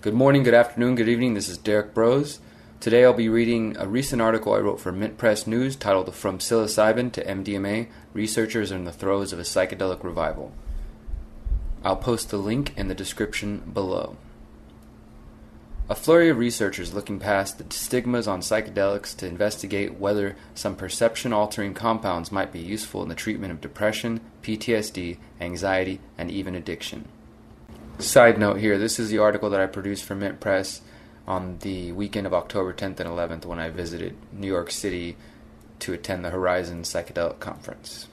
Good morning, good afternoon, good evening. This is Derrick Bros. Today I'll be reading a recent article I wrote for Mint Press News titled From Psilocybin to MDMA, Researchers are in the Throes of a Psychedelic Revival. I'll post the link in the description below. A flurry of researchers looking past the stigmas on psychedelics to investigate whether some perception-altering compounds might be useful in the treatment of depression, PTSD, anxiety, and even addiction. Side note here, this is the article that I produced for Mint Press on the weekend of October 10th and 11th when I visited New York City to attend the Horizon Psychedelic Conference.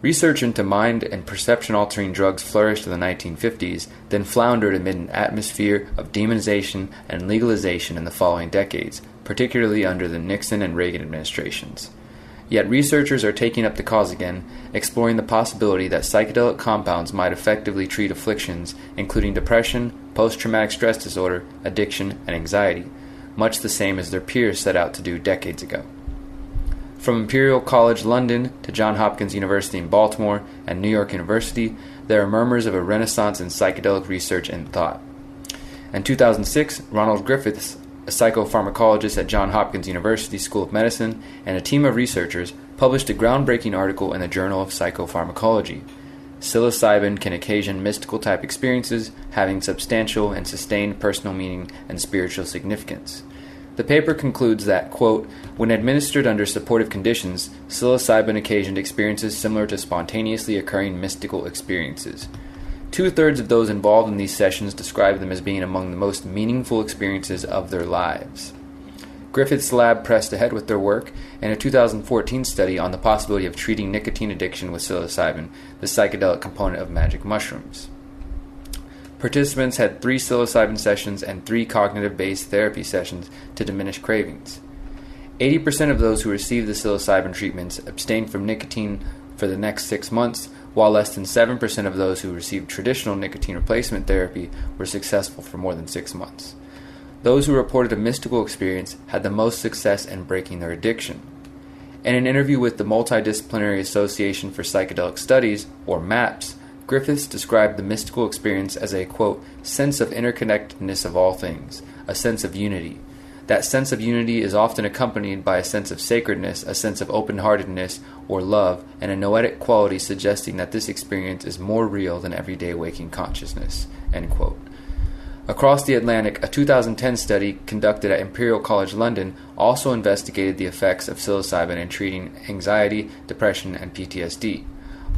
Research into mind and perception-altering drugs flourished in the 1950s, then floundered amid an atmosphere of demonization and legalization in the following decades, particularly under the Nixon and Reagan administrations. Yet researchers are taking up the cause again, exploring the possibility that psychedelic compounds might effectively treat afflictions, including depression, post-traumatic stress disorder, addiction, and anxiety, much the same as their peers set out to do decades ago. From Imperial College London to Johns Hopkins University in Baltimore and New York University, there are murmurs of a renaissance in psychedelic research and thought. In 2006, Ronald Griffiths, a psychopharmacologist at Johns Hopkins University School of Medicine, and a team of researchers published a groundbreaking article in the Journal of Psychopharmacology. Psilocybin can occasion mystical-type experiences, having substantial and sustained personal meaning and spiritual significance. The paper concludes that, quote, when administered under supportive conditions, psilocybin occasioned experiences similar to spontaneously occurring mystical experiences. 2/3 of those involved in these sessions describe them as being among the most meaningful experiences of their lives. Griffith's lab pressed ahead with their work in a 2014 study on the possibility of treating nicotine addiction with psilocybin, the psychedelic component of magic mushrooms. Participants had 3 psilocybin sessions and 3 cognitive-based therapy sessions to diminish cravings. 80% of those who received the psilocybin treatments abstained from nicotine for the next 6 months, while less than 7% of those who received traditional nicotine replacement therapy were successful for more than 6 months. Those who reported a mystical experience had the most success in breaking their addiction. In an interview with the Multidisciplinary Association for Psychedelic Studies, or MAPS, Griffiths described the mystical experience as a, quote, sense of interconnectedness of all things, a sense of unity. That sense of unity is often accompanied by a sense of sacredness, a sense of open-heartedness or love, and a noetic quality suggesting that this experience is more real than everyday waking consciousness, end quote. Across the Atlantic, a 2010 study conducted at Imperial College London also investigated the effects of psilocybin in treating anxiety, depression, and PTSD.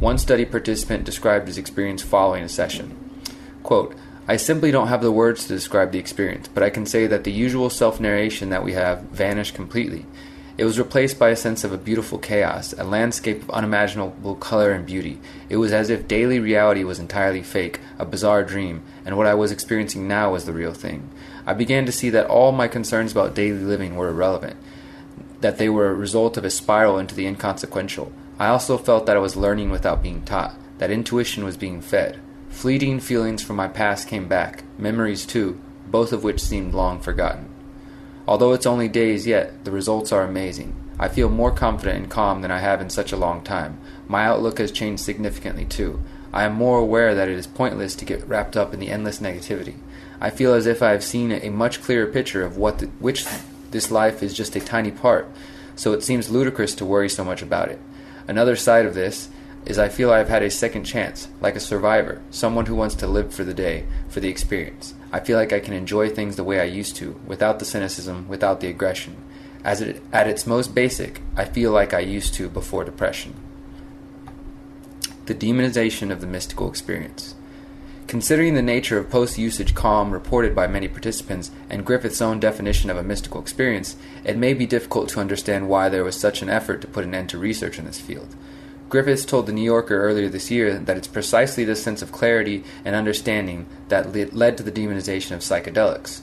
One study participant described his experience following a session. Quote, I simply don't have the words to describe the experience, but I can say that the usual self-narration that we have vanished completely. It was replaced by a sense of a beautiful chaos, a landscape of unimaginable color and beauty. It was as if daily reality was entirely fake, a bizarre dream, and what I was experiencing now was the real thing. I began to see that all my concerns about daily living were irrelevant, that they were a result of a spiral into the inconsequential. I also felt that I was learning without being taught, that intuition was being fed. Fleeting feelings from my past came back, memories too, both of which seemed long forgotten. Although it's only days yet, the results are amazing. I feel more confident and calm than I have in such a long time. My outlook has changed significantly too. I am more aware that it is pointless to get wrapped up in the endless negativity. I feel as if I have seen a much clearer picture of which this life is just a tiny part, so it seems ludicrous to worry so much about it. Another side of this is I feel I have had a second chance, like a survivor, someone who wants to live for the day, for the experience. I feel like I can enjoy things the way I used to, without the cynicism, without the aggression. At its most basic, I feel like I used to before depression. The demonization of the mystical experience. Considering the nature of post-usage calm reported by many participants and Griffith's own definition of a mystical experience, it may be difficult to understand why there was such an effort to put an end to research in this field. Griffiths told The New Yorker earlier this year that it's precisely this sense of clarity and understanding that led to the demonization of psychedelics.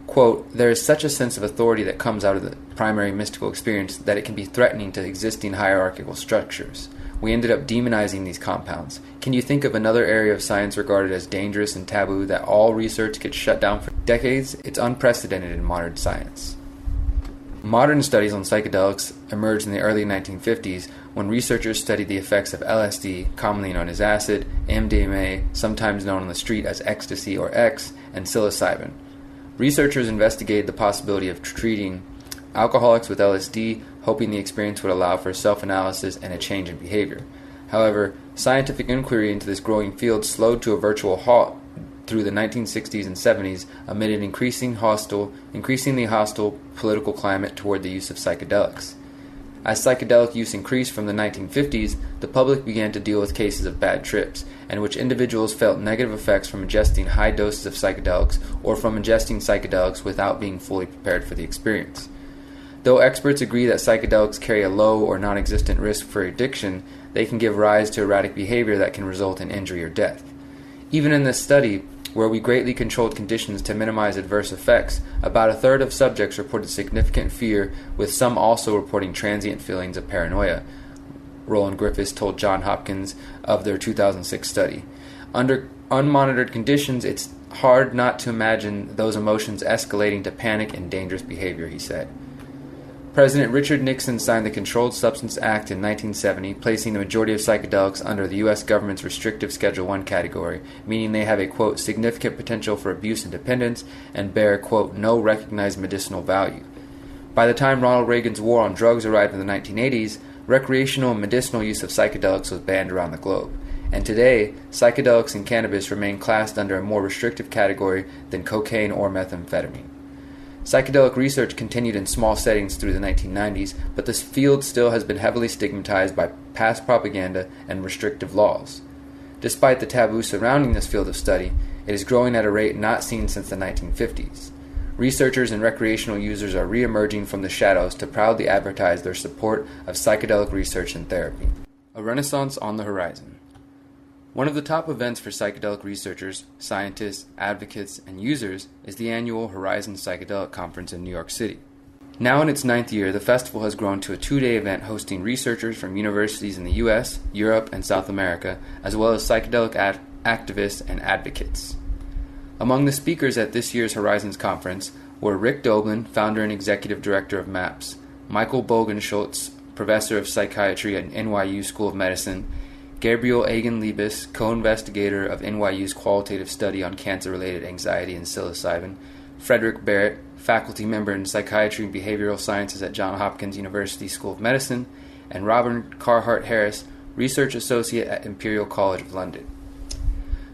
Quote, there is such a sense of authority that comes out of the primary mystical experience that it can be threatening to existing hierarchical structures. We ended up demonizing these compounds. Can you think of another area of science regarded as dangerous and taboo that all research gets shut down for decades? It's unprecedented in modern science. Modern studies on psychedelics emerged in the early 1950s when researchers studied the effects of LSD, commonly known as acid, MDMA, sometimes known on the street as ecstasy or X, and psilocybin. Researchers investigated the possibility of treating alcoholics with LSD, hoping the experience would allow for self-analysis and a change in behavior. However, scientific inquiry into this growing field slowed to a virtual halt through the 1960s and 70s amid an increasingly hostile political climate toward the use of psychedelics. As psychedelic use increased from the 1950s, the public began to deal with cases of bad trips, in which individuals felt negative effects from ingesting high doses of psychedelics or from ingesting psychedelics without being fully prepared for the experience. Though experts agree that psychedelics carry a low or non-existent risk for addiction, they can give rise to erratic behavior that can result in injury or death. Even in this study, where we greatly controlled conditions to minimize adverse effects, about a third of subjects reported significant fear, with some also reporting transient feelings of paranoia, Roland Griffiths told Johns Hopkins of their 2006 study. Under unmonitored conditions, it's hard not to imagine those emotions escalating to panic and dangerous behavior, he said. President Richard Nixon signed the Controlled Substance Act in 1970, placing the majority of psychedelics under the U.S. government's restrictive Schedule I category, meaning they have a, quote, significant potential for abuse and dependence, and bear, quote, no recognized medicinal value. By the time Ronald Reagan's war on drugs arrived in the 1980s, recreational and medicinal use of psychedelics was banned around the globe. And today, psychedelics and cannabis remain classed under a more restrictive category than cocaine or methamphetamine. Psychedelic research continued in small settings through the 1990s, but this field still has been heavily stigmatized by past propaganda and restrictive laws. Despite the taboo surrounding this field of study, it is growing at a rate not seen since the 1950s. Researchers and recreational users are re-emerging from the shadows to proudly advertise their support of psychedelic research and therapy. A renaissance on the horizon. One of the top events for psychedelic researchers, scientists, advocates, and users is the annual Horizon Psychedelic Conference in New York City. Now in its 9th year, the festival has grown to a 2-day event hosting researchers from universities in the U.S., Europe, and South America, as well as psychedelic activists and advocates. Among the speakers at this year's Horizons Conference were Rick Doblin, founder and executive director of MAPS, Michael Bogenschutz, professor of psychiatry at NYU School of Medicine, Gabriel Egan-Liebes, co-investigator of NYU's qualitative study on cancer-related anxiety and psilocybin, Frederick Barrett, faculty member in psychiatry and behavioral sciences at Johns Hopkins University School of Medicine, and Robert Carhart-Harris, research associate at Imperial College of London.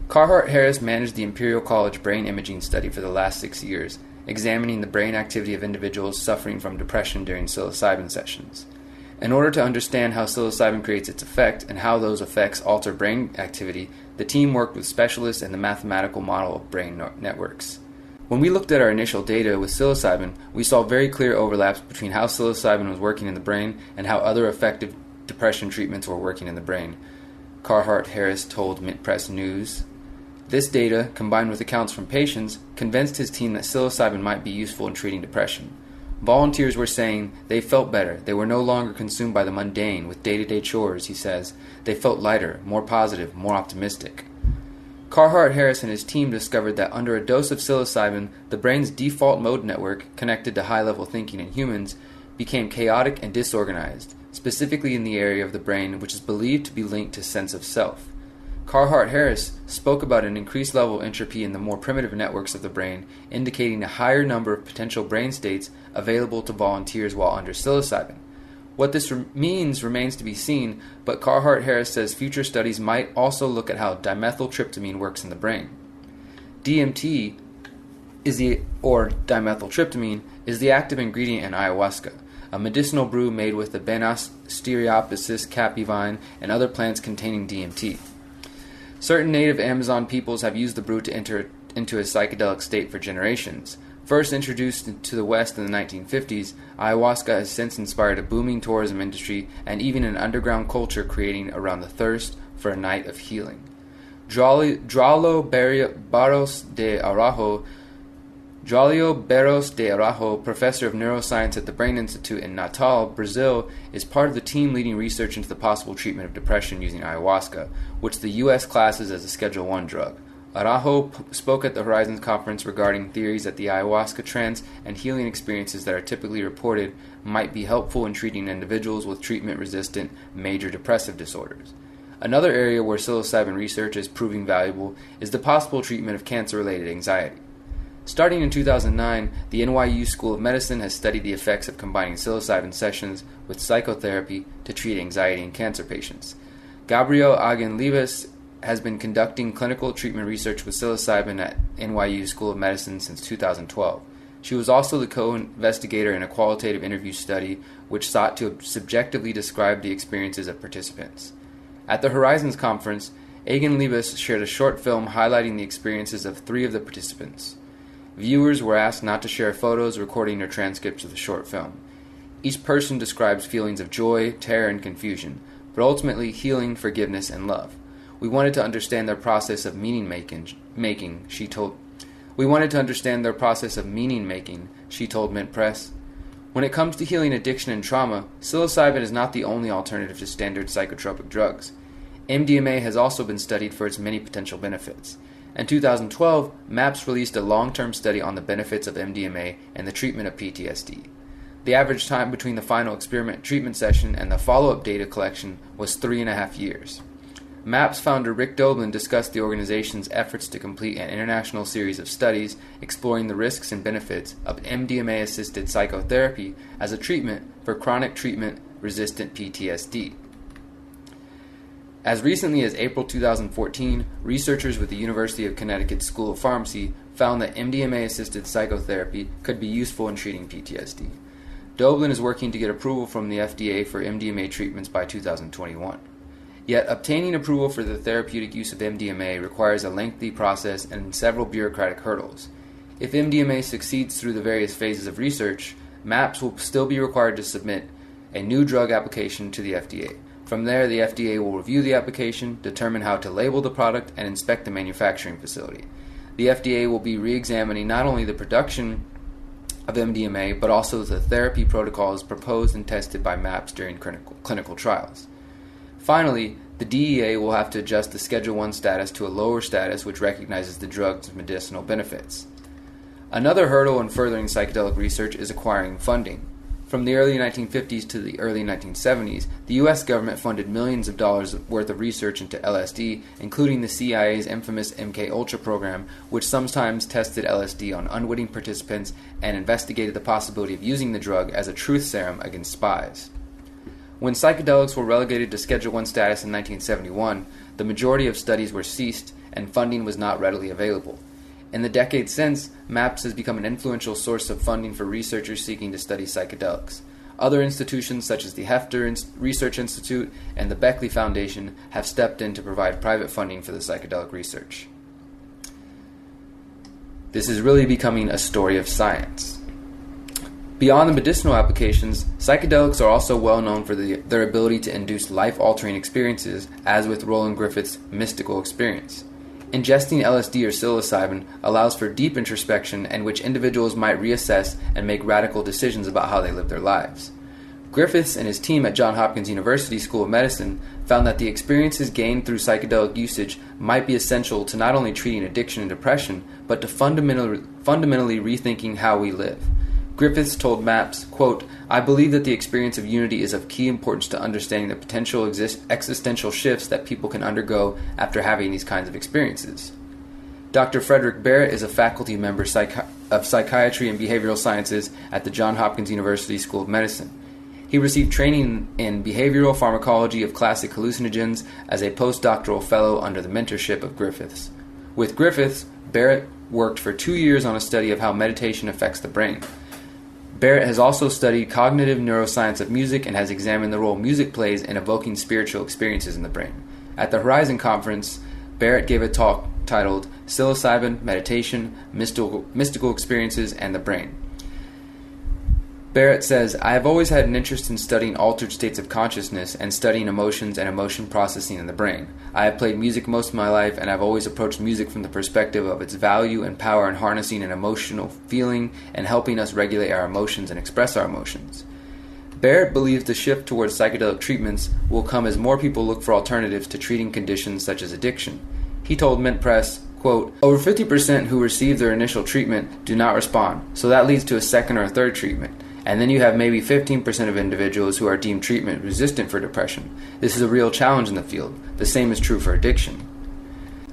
Carhart-Harris managed the Imperial College brain imaging study for the last 6 years, examining the brain activity of individuals suffering from depression during psilocybin sessions. In order to understand how psilocybin creates its effect and how those effects alter brain activity, the team worked with specialists in the mathematical model of brain networks. When we looked at our initial data with psilocybin, we saw very clear overlaps between how psilocybin was working in the brain and how other effective depression treatments were working in the brain, Carhart-Harris told Mint Press News. This data, combined with accounts from patients, convinced his team that psilocybin might be useful in treating depression. Volunteers were saying they felt better. They were no longer consumed by the mundane with day-to-day chores, he says. They felt lighter, more positive, more optimistic. Carhart-Harris and his team discovered that under a dose of psilocybin, the brain's default mode network, connected to high-level thinking in humans, became chaotic and disorganized, specifically in the area of the brain which is believed to be linked to sense of self. Carhart-Harris spoke about an increased level of entropy in the more primitive networks of the brain, indicating a higher number of potential brain states available to volunteers while under psilocybin. What this means remains to be seen, but Carhart-Harris says future studies might also look at how dimethyltryptamine works in the brain. DMT dimethyltryptamine is the active ingredient in ayahuasca, a medicinal brew made with the Banisteriopsis caapi vine and other plants containing DMT. Certain native Amazon peoples have used the brew to enter into a psychedelic state for generations. First introduced to the West in the 1950s, ayahuasca has since inspired a booming tourism industry and even an underground culture creating around the thirst for a night of healing. Draulio Barros de Araujo, professor of neuroscience at the Brain Institute in Natal, Brazil, is part of the team leading research into the possible treatment of depression using ayahuasca, which the U.S. classes as a Schedule I drug, Spoke at the Horizons Conference regarding theories that the ayahuasca trance and healing experiences that are typically reported might be helpful in treating individuals with treatment-resistant major depressive disorders. Another area where psilocybin research is proving valuable is the possible treatment of cancer-related anxiety. Starting in 2009, the NYU School of Medicine has studied the effects of combining psilocybin sessions with psychotherapy to treat anxiety in cancer patients. Gabrielle Agen-Libes has been conducting clinical treatment research with psilocybin at NYU School of Medicine since 2012. She was also the co-investigator in a qualitative interview study which sought to subjectively describe the experiences of participants. At the Horizons Conference, Agen-Libes shared a short film highlighting the experiences of 3 of the participants. Viewers were asked not to share photos, recording, or transcripts of the short film. Each person describes feelings of joy, terror, and confusion, but ultimately healing, forgiveness, and love. We wanted to understand their process of meaning making, she told Mint Press. When it comes to healing addiction and trauma, psilocybin is not the only alternative to standard psychotropic drugs. MDMA has also been studied for its many potential benefits. In 2012, MAPS released a long-term study on the benefits of MDMA and the treatment of PTSD. The average time between the final experiment treatment session and the follow-up data collection was 3.5 years. MAPS founder Rick Doblin discussed the organization's efforts to complete an international series of studies exploring the risks and benefits of MDMA-assisted psychotherapy as a treatment for chronic treatment-resistant PTSD. As recently as April 2014, researchers with the University of Connecticut School of Pharmacy found that MDMA-assisted psychotherapy could be useful in treating PTSD. Doblin is working to get approval from the FDA for MDMA treatments by 2021. Yet, obtaining approval for the therapeutic use of MDMA requires a lengthy process and several bureaucratic hurdles. If MDMA succeeds through the various phases of research, MAPS will still be required to submit a new drug application to the FDA. From there, the FDA will review the application, determine how to label the product, and inspect the manufacturing facility. The FDA will be re-examining not only the production of MDMA, but also the therapy protocols proposed and tested by MAPS during clinical trials. Finally, the DEA will have to adjust the Schedule I status to a lower status which recognizes the drug's medicinal benefits. Another hurdle in furthering psychedelic research is acquiring funding. From the early 1950s to the early 1970s, the U.S. government funded millions of dollars worth of research into LSD, including the CIA's infamous MKUltra program, which sometimes tested LSD on unwitting participants and investigated the possibility of using the drug as a truth serum against spies. When psychedelics were relegated to Schedule I status in 1971, the majority of studies were ceased and funding was not readily available. In the decades since, MAPS has become an influential source of funding for researchers seeking to study psychedelics. Other institutions such as the Hefter Research Institute and the Beckley Foundation have stepped in to provide private funding for the psychedelic research. This is really becoming a story of science. Beyond the medicinal applications, psychedelics are also well known for their ability to induce life-altering experiences, as with Roland Griffith's mystical experience. Ingesting LSD or psilocybin allows for deep introspection in which individuals might reassess and make radical decisions about how they live their lives. Griffiths and his team at Johns Hopkins University School of Medicine found that the experiences gained through psychedelic usage might be essential to not only treating addiction and depression, but to fundamentally rethinking how we live. Griffiths told MAPS, quote, "I believe that the experience of unity is of key importance to understanding the potential existential shifts that people can undergo after having these kinds of experiences." Dr. Frederick Barrett is a faculty member of psychiatry and behavioral sciences at the Johns Hopkins University School of Medicine. He received training in behavioral pharmacology of classic hallucinogens as a postdoctoral fellow under the mentorship of Griffiths. With Griffiths, Barrett worked for 2 years on a study of how meditation affects the brain. Barrett has also studied cognitive neuroscience of music and has examined the role music plays in evoking spiritual experiences in the brain. At the Horizon Conference, Barrett gave a talk titled Psilocybin, Meditation, Mystical Experiences, and the Brain. Barrett says, "I have always had an interest in studying altered states of consciousness and studying emotions and emotion processing in the brain. I have played music most of my life, and I've always approached music from the perspective of its value and power in harnessing an emotional feeling and helping us regulate our emotions and express our emotions." Barrett believes the shift towards psychedelic treatments will come as more people look for alternatives to treating conditions such as addiction. He told Mint Press, Quote, over 50% who receive their initial treatment do not respond, so that leads to a second or third treatment. And then you have maybe 15% of individuals who are deemed treatment resistant for depression. This is a real challenge in the field. The same is true for addiction.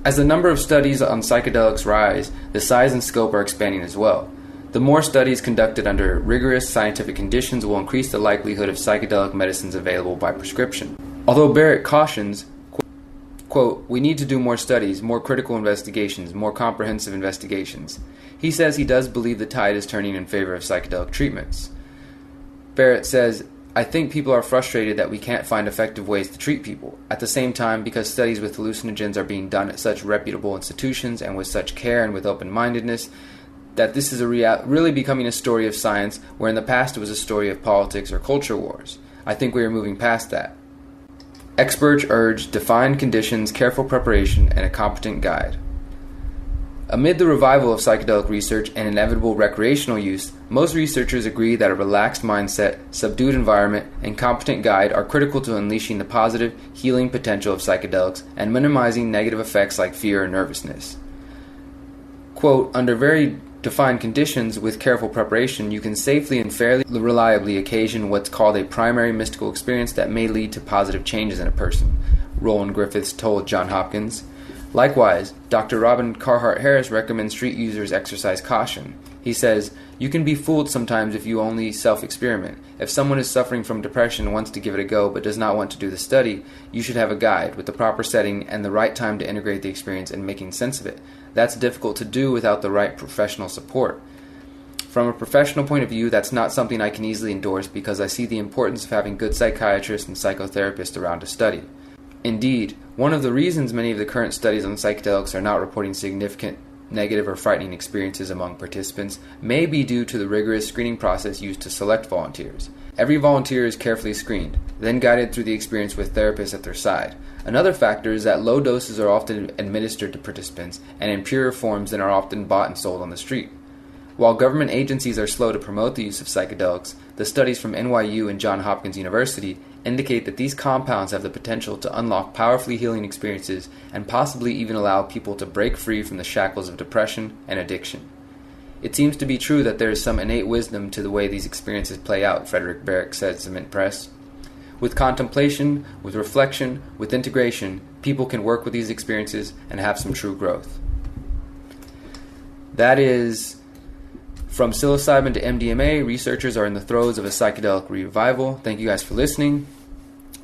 As the number of studies on psychedelics rise, the size and scope are expanding as well. The more studies conducted under rigorous scientific conditions will increase the likelihood of psychedelic medicines available by prescription. Although Derrick cautions, quote, we need to do more studies, more critical investigations, more comprehensive investigations. He says he does believe the tide is turning in favor of psychedelic treatments. Barrett says, I think people are frustrated that we can't find effective ways to treat people. At the same time, because studies with hallucinogens are being done at such reputable institutions and with such care and with open-mindedness, that this is really becoming a story of science, where in the past it was a story of politics or culture wars. I think we are moving past that. Experts urge defined conditions, careful preparation, and a competent guide. Amid the revival of psychedelic research and inevitable recreational use, most researchers agree that a relaxed mindset, subdued environment, and competent guide are critical to unleashing the positive, healing potential of psychedelics and minimizing negative effects like fear and nervousness. Quote, under very defined conditions with careful preparation, you can safely and fairly reliably occasion what's called a primary mystical experience that may lead to positive changes in a person, Roland Griffiths told Johns Hopkins. Likewise, Dr. Robin Carhart Harris recommends street users exercise caution. He says, you can be fooled sometimes if you only self-experiment. If someone is suffering from depression and wants to give it a go but does not want to do the study, you should have a guide with the proper setting and the right time to integrate the experience and making sense of it. That's difficult to do without the right professional support. From a professional point of view, that's not something I can easily endorse because I see the importance of having good psychiatrists and psychotherapists around to study. Indeed, one of the reasons many of the current studies on psychedelics are not reporting significant negative or frightening experiences among participants may be due to the rigorous screening process used to select volunteers. Every volunteer is carefully screened, then guided through the experience with therapists at their side. Another factor is that low doses are often administered to participants and in purer forms than are often bought and sold on the street. While government agencies are slow to promote the use of psychedelics, the studies from NYU and Johns Hopkins University indicate that these compounds have the potential to unlock powerfully healing experiences and possibly even allow people to break free from the shackles of depression and addiction. It seems to be true that there is some innate wisdom to the way these experiences play out, Frederick Derrick said to Mint Press. With contemplation, with reflection, with integration, people can work with these experiences and have some true growth. That is, from psilocybin to MDMA, researchers are in the throes of a psychedelic revival. Thank you guys for listening.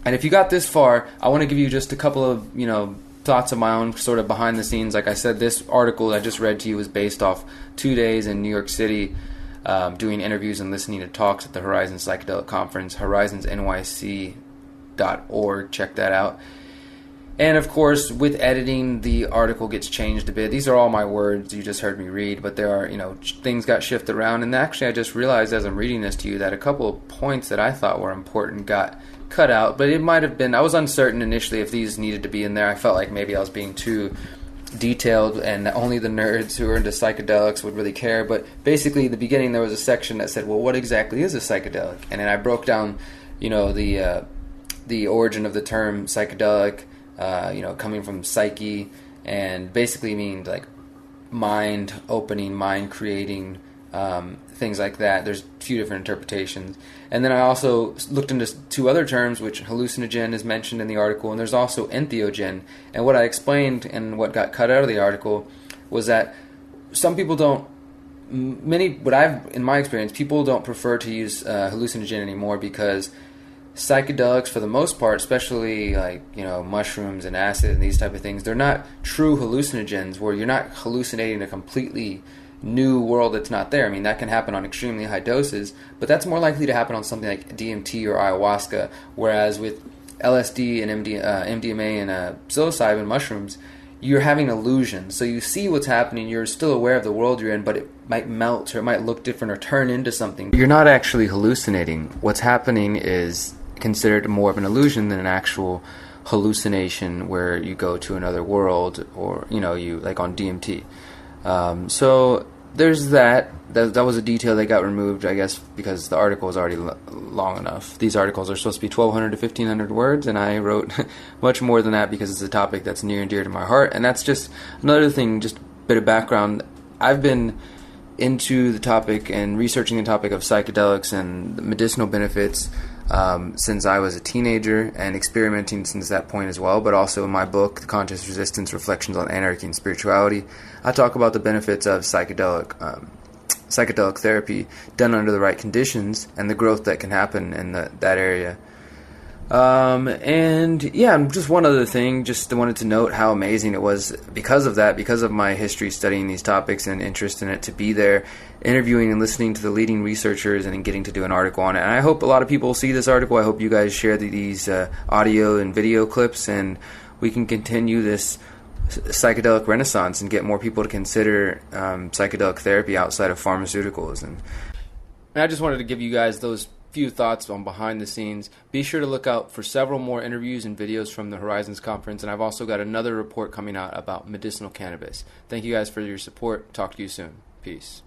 And if you got this far, I want to give you just a couple of, thoughts of my own sort of behind the scenes. Like I said, this article I just read to you was based off 2 days in New York City, doing interviews and listening to talks at the Horizon Psychedelic Conference, horizonsnyc.org. Check that out. And of course, with editing, the article gets changed a bit. These are all my words you just heard me read, but there are, things got shifted around. And actually, I just realized as I'm reading this to you that a couple of points that I thought were important got cut out. But it might have been, I was uncertain initially if these needed to be in there. I felt like maybe I was being too detailed and only the nerds who are into psychedelics would really care. But basically, in the beginning, there was a section that said, well, what exactly is a psychedelic? And then I broke down, the origin of the term psychedelic, coming from psyche, and basically means like mind opening, mind creating, things like that. There's a few different interpretations. And then I also looked into two other terms, which hallucinogen is mentioned in the article, and there's also entheogen. And what I explained and what got cut out of the article was that some people don't, in my experience, people don't prefer to use hallucinogen anymore because psychedelics, for the most part, especially mushrooms and acid and these type of things, they're not true hallucinogens where you're not hallucinating a completely new world that's not there. I mean, that can happen on extremely high doses, but that's more likely to happen on something like DMT or ayahuasca, whereas with LSD and MDMA and psilocybin mushrooms, you're having illusions. So you see what's happening, you're still aware of the world you're in, but it might melt or it might look different or turn into something. You're not actually hallucinating. What's happening is considered more of an illusion than an actual hallucination where you go to another world or, you like on DMT. So there's that was a detail that got removed, I guess, because the article was already long enough. These articles are supposed to be 1,200 to 1,500 words, and I wrote much more than that because it's a topic that's near and dear to my heart. And that's just another thing, just a bit of background. I've been into the topic and researching the topic of psychedelics and the medicinal benefits since I was a teenager, and experimenting since that point as well. But also in my book, The Conscious Resistance: Reflections on Anarchy and Spirituality, I talk about the benefits of psychedelic therapy done under the right conditions and the growth that can happen in that area. And yeah, just one other thing, just wanted to note how amazing it was because of my history studying these topics and interest in it, to be there interviewing and listening to the leading researchers and getting to do an article on it. And I hope a lot of people see this article. I hope you guys share these audio and video clips, and we can continue this psychedelic renaissance and get more people to consider psychedelic therapy outside of pharmaceuticals. And I just wanted to give you guys those few thoughts on behind the scenes. Be sure to look out for several more interviews and videos from the Horizons Conference, and I've also got another report coming out about medicinal cannabis. Thank you guys for your support. Talk to you soon. Peace.